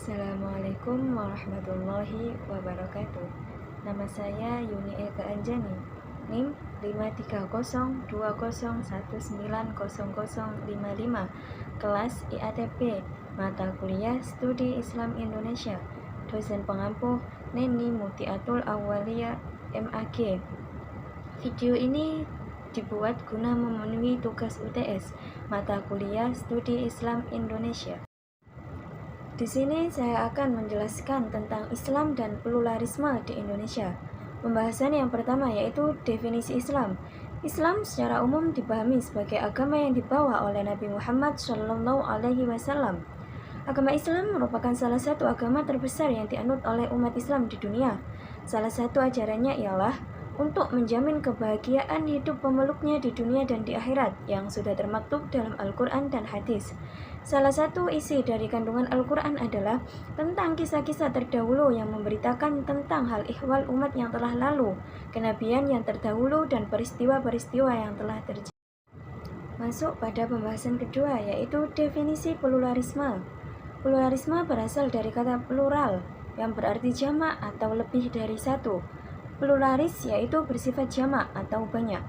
Assalamualaikum warahmatullahi wabarakatuh. Nama saya Yuni Eka Anjani, NIM 53020190055, kelas IATP, mata kuliah Studi Islam Indonesia, dosen pengampu Neni Mutiatul Awalia MAG. Video ini dibuat guna memenuhi tugas UTS, mata kuliah Studi Islam Indonesia. Di sini saya akan menjelaskan tentang Islam dan pluralisme di Indonesia. Pembahasan yang pertama yaitu definisi Islam. Islam secara umum dipahami sebagai agama yang dibawa oleh Nabi Muhammad SAW. Agama Islam merupakan salah satu agama terbesar yang dianut oleh umat Islam di dunia. Salah satu ajarannya ialah untuk menjamin kebahagiaan hidup pemeluknya di dunia dan di akhirat yang sudah termaktub dalam Al-Quran dan hadis. Salah satu isi dari kandungan Al-Quran adalah tentang kisah-kisah terdahulu yang memberitakan tentang hal ihwal umat yang telah lalu, kenabian yang terdahulu, dan peristiwa-peristiwa yang telah terjadi. Masuk pada pembahasan kedua, yaitu definisi pluralisme. Pluralisme berasal dari kata plural, yang berarti jamak atau lebih dari satu. Pluralis yaitu bersifat jamak atau banyak.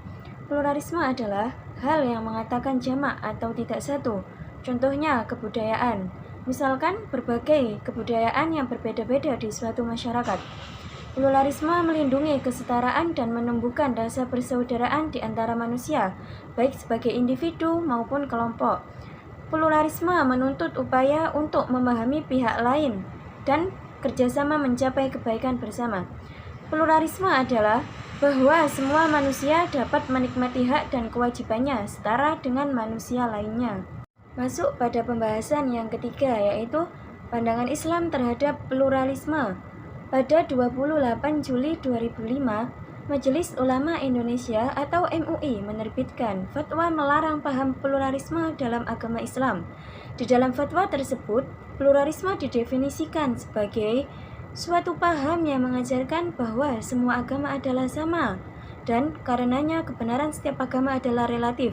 Pluralisme adalah hal yang mengatakan jamak atau tidak satu. Contohnya kebudayaan. Misalkan berbagai kebudayaan yang berbeda-beda di suatu masyarakat. Pluralisme melindungi kesetaraan dan menumbuhkan rasa persaudaraan di antara manusia, baik sebagai individu maupun kelompok. Pluralisme menuntut upaya untuk memahami pihak lain dan kerjasama mencapai kebaikan bersama. Pluralisme adalah bahwa semua manusia dapat menikmati hak dan kewajibannya setara dengan manusia lainnya. Masuk pada pembahasan yang ketiga, yaitu pandangan Islam terhadap pluralisme. Pada 28 Juli 2005, Majelis Ulama Indonesia atau MUI menerbitkan fatwa melarang paham pluralisme dalam agama Islam. Di dalam fatwa tersebut, pluralisme didefinisikan sebagai suatu paham yang mengajarkan bahwa semua agama adalah sama, dan karenanya kebenaran setiap agama adalah relatif.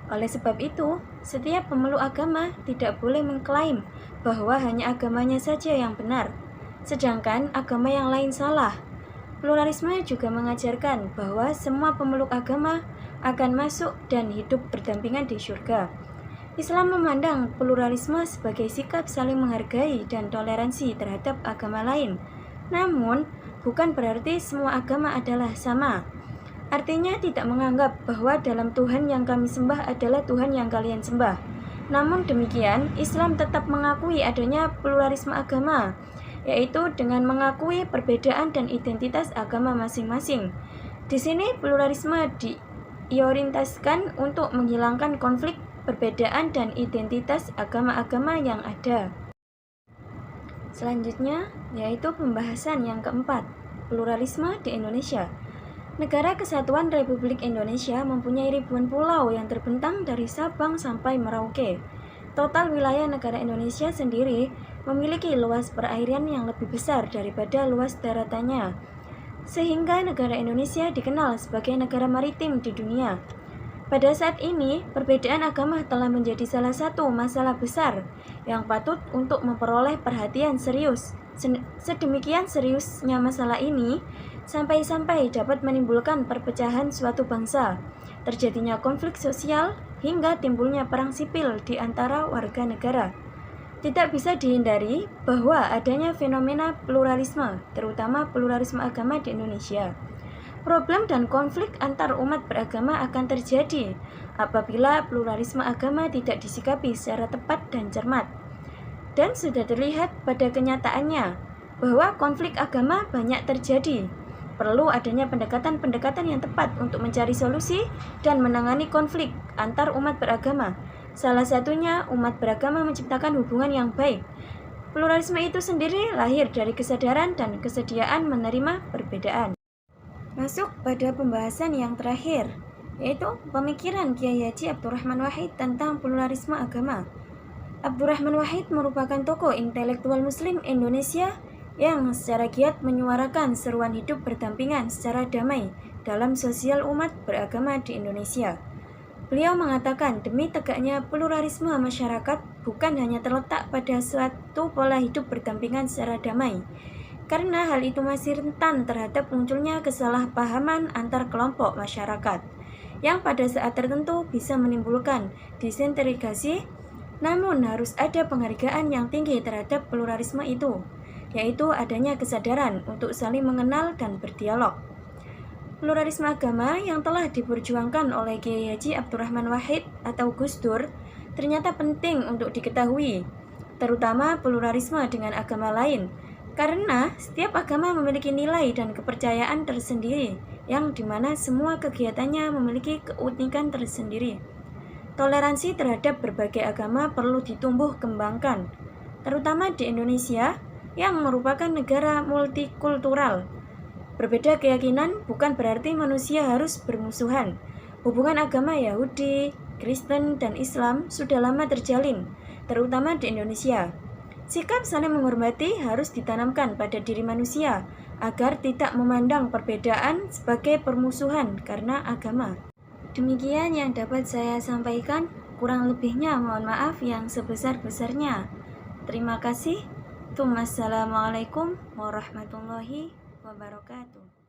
Oleh sebab itu, setiap pemeluk agama tidak boleh mengklaim bahwa hanya agamanya saja yang benar, sedangkan agama yang lain salah. Pluralisme juga mengajarkan bahwa semua pemeluk agama akan masuk dan hidup berdampingan di surga. Islam memandang pluralisme sebagai sikap saling menghargai dan toleransi terhadap agama lain. Namun, bukan berarti semua agama adalah sama. Artinya tidak menganggap bahwa dalam Tuhan yang kami sembah adalah Tuhan yang kalian sembah. Namun demikian, Islam tetap mengakui adanya pluralisme agama, yaitu dengan mengakui perbedaan dan identitas agama masing-masing. Di sini pluralisme diorientasikan untuk menghilangkan konflik perbedaan dan identitas agama-agama yang ada. Selanjutnya, yaitu pembahasan yang keempat, pluralisme di Indonesia. Negara Kesatuan Republik Indonesia mempunyai ribuan pulau yang terbentang dari Sabang sampai Merauke. Total wilayah negara Indonesia sendiri memiliki luas perairan yang lebih besar daripada luas daratannya, sehingga negara Indonesia dikenal sebagai negara maritim di dunia. Pada saat ini, perbedaan agama telah menjadi salah satu masalah besar yang patut untuk memperoleh perhatian serius. Sedemikian seriusnya masalah ini, sampai-sampai dapat menimbulkan perpecahan suatu bangsa, terjadinya konflik sosial, hingga timbulnya perang sipil di antara warga negara. Tidak bisa dihindari bahwa adanya fenomena pluralisme, terutama pluralisme agama di Indonesia. Problem dan konflik antar umat beragama akan terjadi apabila pluralisme agama tidak disikapi secara tepat dan cermat. Dan sudah terlihat pada kenyataannya bahwa konflik agama banyak terjadi. Perlu adanya pendekatan-pendekatan yang tepat untuk mencari solusi dan menangani konflik antar umat beragama. Salah satunya, umat beragama menciptakan hubungan yang baik. Pluralisme itu sendiri lahir dari kesadaran dan kesediaan menerima perbedaan. Masuk pada pembahasan yang terakhir, yaitu pemikiran Kiai Haji Abdurrahman Wahid tentang pluralisme agama. Abdurrahman Wahid merupakan tokoh intelektual Muslim Indonesia yang secara giat menyuarakan seruan hidup berdampingan secara damai dalam sosial umat beragama di Indonesia. Beliau mengatakan demi tegaknya pluralisme masyarakat, bukan hanya terletak pada suatu pola hidup berdampingan secara damai, karena hal itu masih rentan terhadap munculnya kesalahpahaman antar kelompok masyarakat, yang pada saat tertentu bisa menimbulkan disintegrasi. Namun harus ada penghargaan yang tinggi terhadap pluralisme itu, yaitu adanya kesadaran untuk saling mengenal dan berdialog. Pluralisme agama yang telah diperjuangkan oleh Kiai Haji Abdurrahman Wahid atau Gus Dur ternyata penting untuk diketahui, terutama pluralisme dengan agama lain, karena setiap agama memiliki nilai dan kepercayaan tersendiri, yang dimana semua kegiatannya memiliki keunikan tersendiri. Toleransi terhadap berbagai agama perlu ditumbuh kembangkan, terutama di Indonesia yang merupakan negara multikultural. Berbeda keyakinan bukan berarti manusia harus bermusuhan. Hubungan agama Yahudi, Kristen, dan Islam sudah lama terjalin, terutama di Indonesia. Sikap saling menghormati harus ditanamkan pada diri manusia agar tidak memandang perbedaan sebagai permusuhan karena agama. Demikian yang dapat saya sampaikan, kurang lebihnya mohon maaf yang sebesar-besarnya. Terima kasih. Assalamualaikum warahmatullahi wabarakatuh.